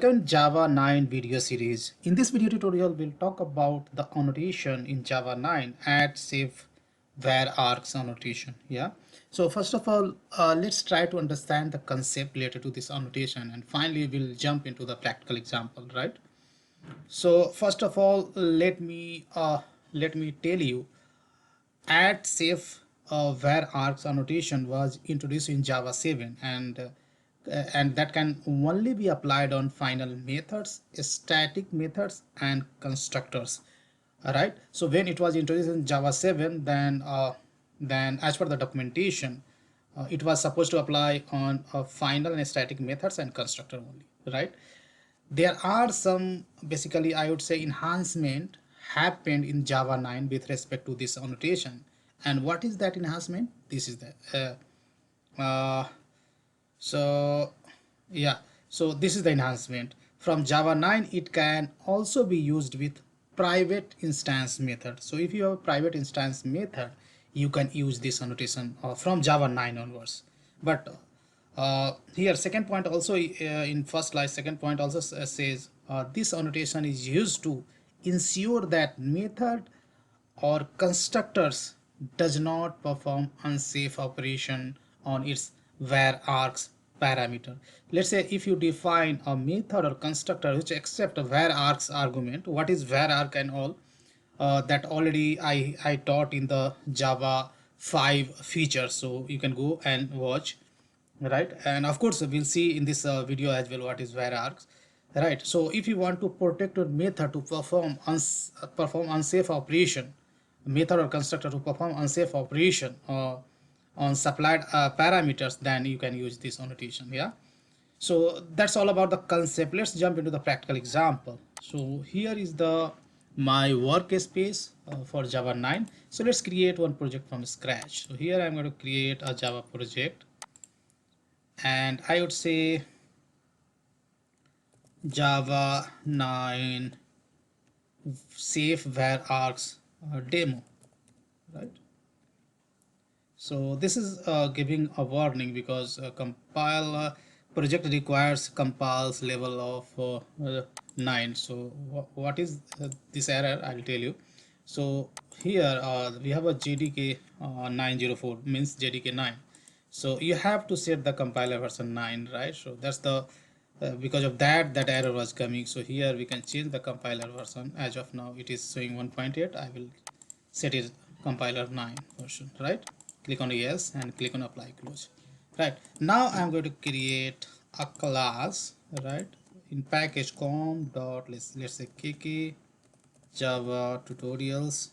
Welcome to Java 9 video series. In this video tutorial, we'll talk about the annotation in Java 9 add, save, var, args annotation. Yeah. So first of all, let's try to understand the concept related to this annotation, and finally we'll jump into the practical example, right? So first of all, let me tell you add, save, var, args annotation was introduced in Java 7 and that can only be applied on final methods, static methods, and constructors. All right. So when it was introduced in Java 7, then as per the documentation, it was supposed to apply on final and static methods and constructor only. Right. There are some basically I would say enhancement happened in Java 9 with respect to this annotation. And what is that enhancement? This is the so yeah, so this is the enhancement from Java 9. It can also be used with private instance method. So if you have a private instance method, you can use this annotation from Java 9 onwards. But here second point also in first line second point also says this annotation is used to ensure that method or constructors does not perform unsafe operation on its var args parameter. Let's say if you define a method or constructor which accept a var args argument, what is var arg and all, that already I taught in the Java 5 features, so you can go and watch, right? And of course we'll see in this video as well what is var args, right? So if you want to protect your method to perform unsafe operation, method or constructor to perform unsafe operation on supplied parameters, then you can use this annotation. Yeah. So that's all about the concept. Let's jump into the practical example. So here is the my workspace for Java 9. So let's create one project from scratch. So here I'm going to create a Java project, and I would say Java 9 safe var args demo, right? So this is giving a warning because compile project requires compiles level of 9. So what is this error? I'll tell you. So here we have a JDK 904, means JDK 9. So you have to set the compiler version 9, right? So that's the because of that error was coming. So here we can change the compiler version. As of now it is showing 1.8. I will set it compiler 9 version, right? Click on yes and click on apply close. Right, now I'm going to create a class, right? In package com dot let's say kk java tutorials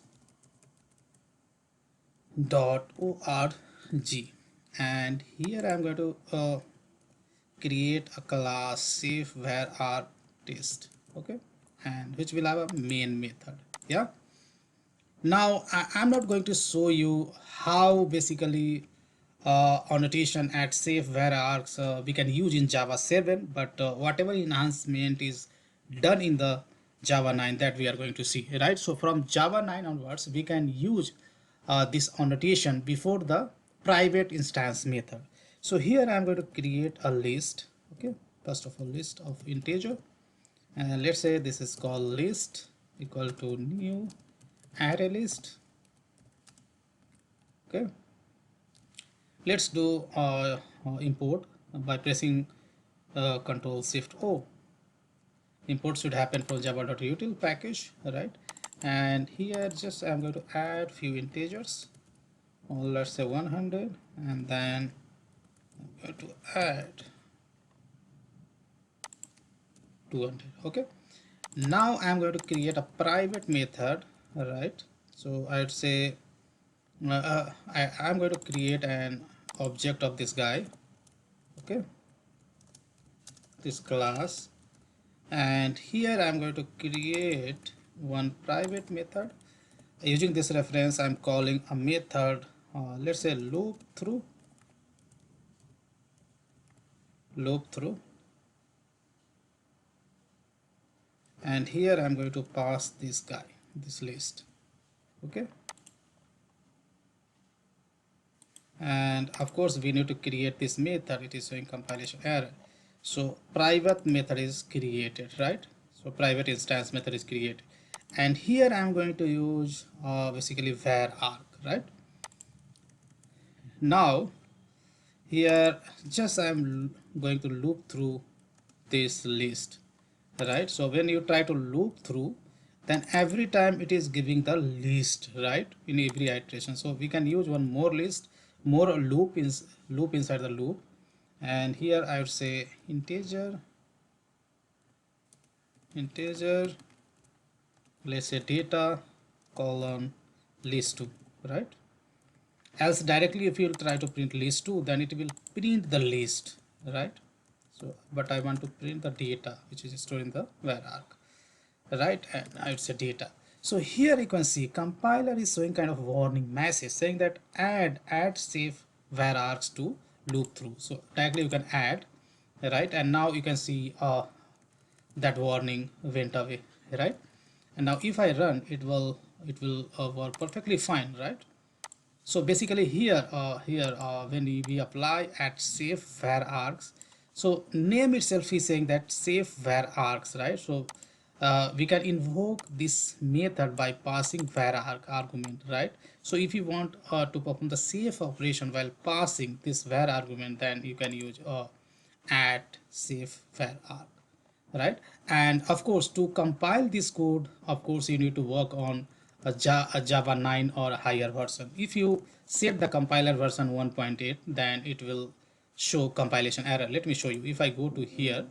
dot org, and here I'm going to create a class safe var artist, okay, and which will have a main method. Yeah. Now I'm not going to show you how basically annotation at safe var args we can use in Java 7, but whatever enhancement is done in the Java 9, that we are going to see, right? So from Java 9 onwards we can use this annotation before the private instance method. So here I'm going to create a list, okay, first of all list of integer, and let's say this is called list equal to new array list. Okay, let's do import by pressing Control Shift O. Import should happen from java.util package, right? And here just I'm going to add few integers, let's say 100, and then I'm going to add 200. Okay, now I'm going to create a private method, right? So I'd say I'm going to create an object of this guy, okay, this class, and here I'm going to create one private method. Using this reference I'm calling a method, let's say loop through, and here I'm going to pass this guy, this list, okay. And of course we need to create this method. It is showing compilation error. So private method is created, right? So private instance method is created, and here I'm going to use basically var arg, right? Now here just I'm going to loop through this list, right? So when you try to loop through, then every time it is giving the list, right, in every iteration. So we can use one more list, more loop inside the loop, and here I would say integer, let's say data colon list2, right? Else directly if you try to print list2, then it will print the list, right? So but I want to print the data which is stored in the var arg, right? And I would say data. So here you can see compiler is showing kind of warning message saying that add safe var args to loop through. So directly you can add, right? And now you can see that warning went away, right? And now if I run, it will work perfectly fine, right? So basically here when we apply at safe var args, so name itself is saying that safe var args, right? So we can invoke this method by passing var arg argument, right? So if you want to perform the safe operation while passing this var argument, then you can use add safe var arg, right? And of course to compile this code, of course you need to work on a Java 9 or a higher version. If you set the compiler version 1.8, then it will show compilation error. Let me show you. If I go to here,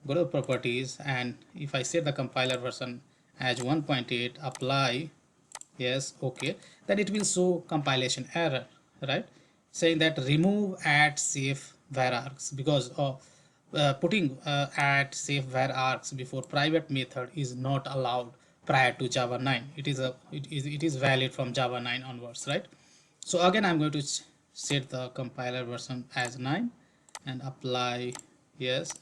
go to properties, and if I set the compiler version as 1.8, apply, yes, okay, then it will show compilation error, right? Saying that remove add safe var args, because of putting add safe var args before private method is not allowed prior to Java 9. It is valid from Java 9 onwards, right? So again I'm going to set the compiler version as 9 and apply, yes,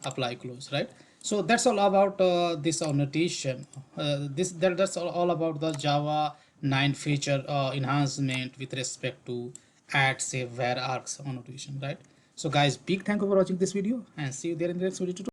apply close, right? So that's all about this annotation. That's all about the Java 9 feature enhancement with respect to add save var args annotation, right? So guys, big thank you for watching this video, and see you there in the next video tutorial.